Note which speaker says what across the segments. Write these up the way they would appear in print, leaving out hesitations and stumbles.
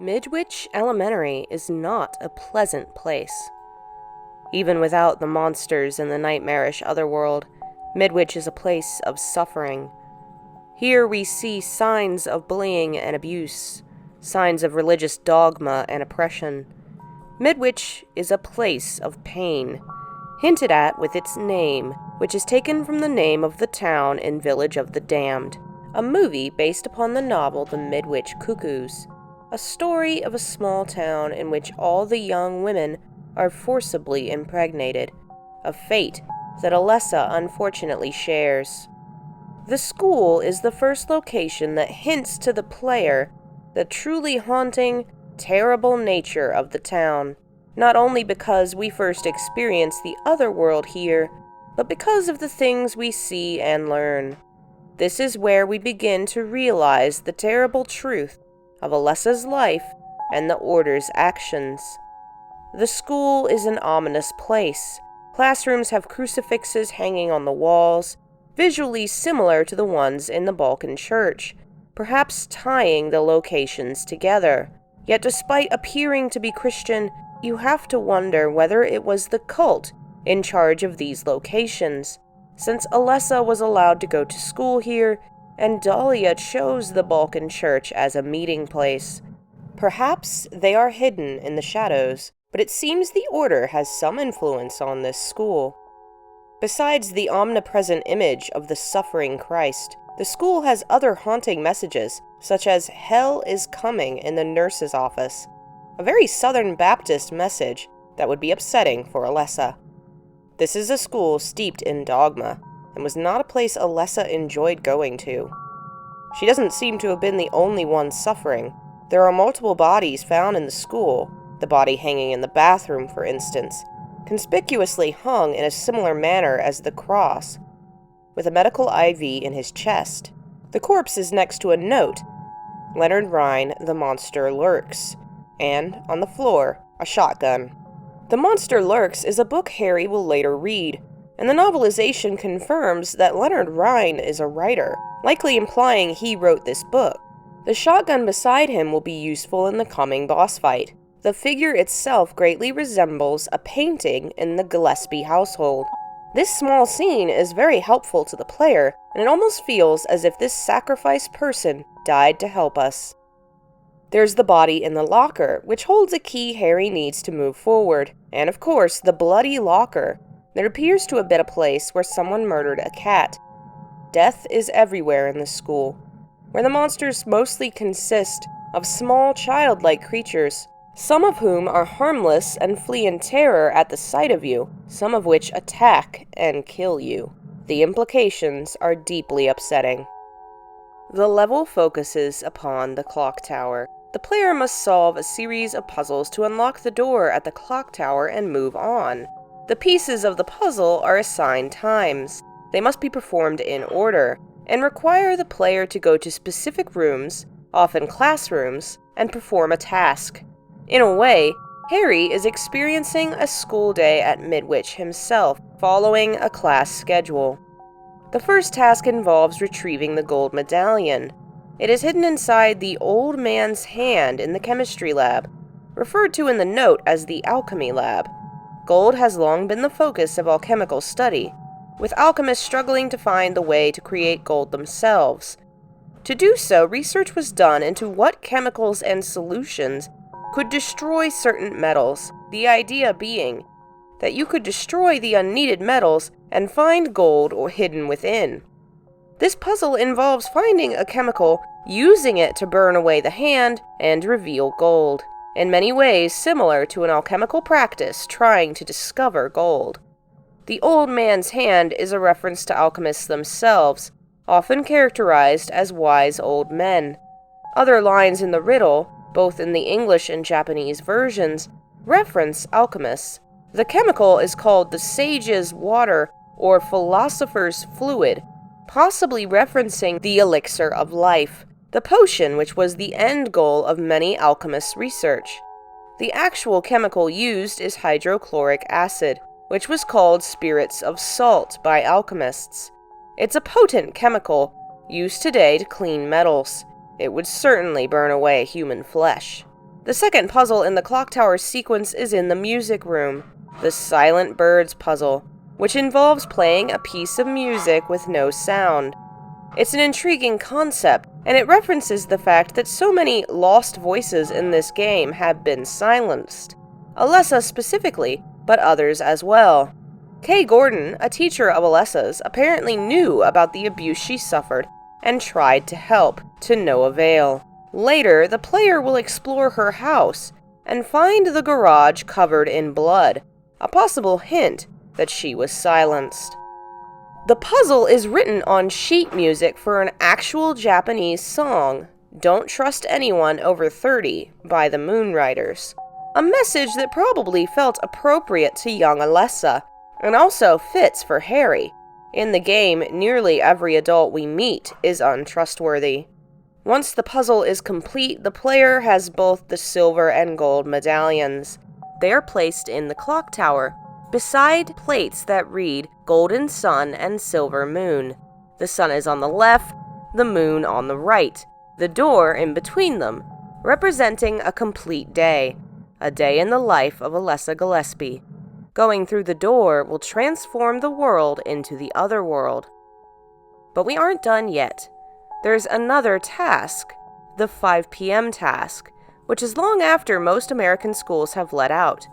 Speaker 1: Midwich Elementary is not a pleasant place. Even without the monsters and the nightmarish otherworld, Midwich is a place of suffering. Here we see signs of bullying and abuse, signs of religious dogma and oppression. Midwich is a place of pain, hinted at with its name, which is taken from the name of the town and village of the damned, a movie based upon the novel The Midwich Cuckoos, a story of a small town in which all the young women are forcibly impregnated, a fate that Alessa unfortunately shares. The school is the first location that hints to the player the truly haunting, terrible nature of the town, not only because we first experience the other world here, but because of the things we see and learn. This is where we begin to realize the terrible truth of Alessa's life and the Order's actions. The school is an ominous place. Classrooms have crucifixes hanging on the walls, visually similar to the ones in the Balkan church, perhaps tying the locations together. Yet despite appearing to be Christian, you have to wonder whether it was the cult in charge of these locations, since Alessa was allowed to go to school here, and Dahlia chose the Balkan church as a meeting place. Perhaps they are hidden in the shadows, but it seems the Order has some influence on this school. Besides the omnipresent image of the suffering Christ, the school has other haunting messages, such as "Hell is coming" in the nurse's office, a very Southern Baptist message that would be upsetting for Alessa. This is a school steeped in dogma, and was not a place Alessa enjoyed going to. She doesn't seem to have been the only one suffering. There are multiple bodies found in the school, the body hanging in the bathroom, for instance, conspicuously hung in a similar manner as the cross, with a medical IV in his chest. The corpse is next to a note, "Leonard Rhine, the monster lurks," and, on the floor, a shotgun. The Monster Lurks is a book Harry will later read, and the novelization confirms that Leonard Rhine is a writer, likely implying he wrote this book. The shotgun beside him will be useful in the coming boss fight. The figure itself greatly resembles a painting in the Gillespie household. This small scene is very helpful to the player, and it almost feels as if this sacrificed person died to help us. There's the body in the locker, which holds a key Harry needs to move forward, and of course, the bloody locker. There appears to have been a place where someone murdered a cat. Death is everywhere in this school, where the monsters mostly consist of small childlike creatures, some of whom are harmless and flee in terror at the sight of you, some of which attack and kill you. The implications are deeply upsetting. The level focuses upon the clock tower. The player must solve a series of puzzles to unlock the door at the clock tower and move on. The pieces of the puzzle are assigned times. They must be performed in order, and require the player to go to specific rooms, often classrooms, and perform a task. In a way, Harry is experiencing a school day at Midwich himself, following a class schedule. The first task involves retrieving the gold medallion. It is hidden inside the old man's hand in the chemistry lab, referred to in the note as the alchemy lab. Gold has long been the focus of alchemical study, with alchemists struggling to find the way to create gold themselves. To do so, research was done into what chemicals and solutions could destroy certain metals, the idea being that you could destroy the unneeded metals and find gold or hidden within. This puzzle involves finding a chemical, using it to burn away the hand, and reveal gold, in many ways similar to an alchemical practice trying to discover gold. The old man's hand is a reference to alchemists themselves, often characterized as wise old men. Other lines in the riddle, both in the English and Japanese versions, reference alchemists. The chemical is called the sage's water or philosopher's fluid, possibly referencing the elixir of life, the potion which was the end goal of many alchemists' research. The actual chemical used is hydrochloric acid, which was called spirits of salt by alchemists. It's a potent chemical used today to clean metals. It would certainly burn away human flesh. The second puzzle in the clock tower sequence is in the music room, the Silent Birds puzzle, which involves playing a piece of music with no sound. It's an intriguing concept, and it references the fact that so many lost voices in this game have been silenced. Alessa specifically, but others as well. Kay Gordon, a teacher of Alessa's, apparently knew about the abuse she suffered and tried to help, to no avail. Later, the player will explore her house and find the garage covered in blood, a possible hint that she was silenced. The puzzle is written on sheet music for an actual Japanese song, Don't Trust Anyone Over 30 by the Moonriders, a message that probably felt appropriate to young Alessa, and also fits for Harry. In the game, nearly every adult we meet is untrustworthy. Once the puzzle is complete, the player has both the silver and gold medallions. They are placed in the clock tower, beside plates that read Golden Sun and Silver Moon. The sun is on the left, the moon on the right, the door in between them, representing a complete day, a day in the life of Alessa Gillespie. Going through the door will transform the world into the other world. But we aren't done yet. There's another task, the 5 p.m. task, which is long after most American schools have let out.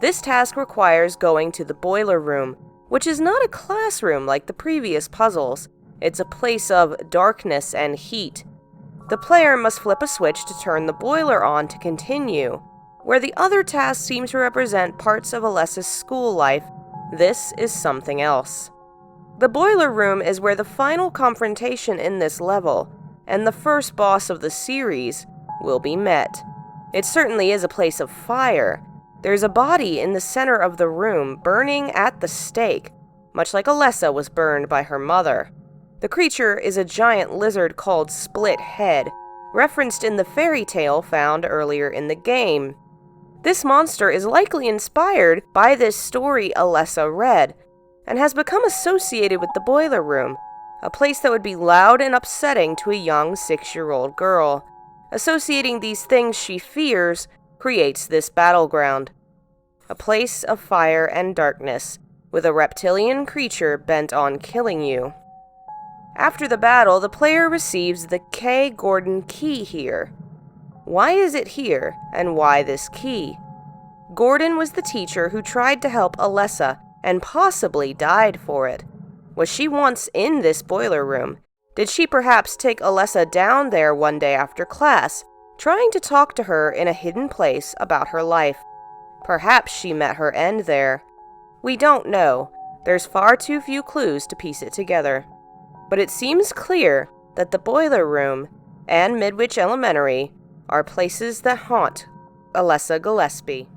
Speaker 1: This task requires going to the boiler room, which is not a classroom like the previous puzzles. It's a place of darkness and heat. The player must flip a switch to turn the boiler on to continue. Where the other tasks seem to represent parts of Alessa's school life, this is something else. The boiler room is where the final confrontation in this level, and the first boss of the series, will be met. It certainly is a place of fire. There's a body in the center of the room burning at the stake, much like Alessa was burned by her mother. The creature is a giant lizard called Split Head, referenced in the fairy tale found earlier in the game. This monster is likely inspired by this story Alessa read, and has become associated with the boiler room, a place that would be loud and upsetting to a young 6-year-old girl. Associating these things she fears creates this battleground, a place of fire and darkness, with a reptilian creature bent on killing you. After the battle, the player receives the Kay Gordon key here. Why is it here, and why this key? Gordon was the teacher who tried to help Alessa and possibly died for it. Was she once in this boiler room? Did she perhaps take Alessa down there one day after class, trying to talk to her in a hidden place about her life? Perhaps she met her end there. We don't know. There's far too few clues to piece it together. But it seems clear that the boiler room and Midwich Elementary are places that haunt Alessa Gillespie.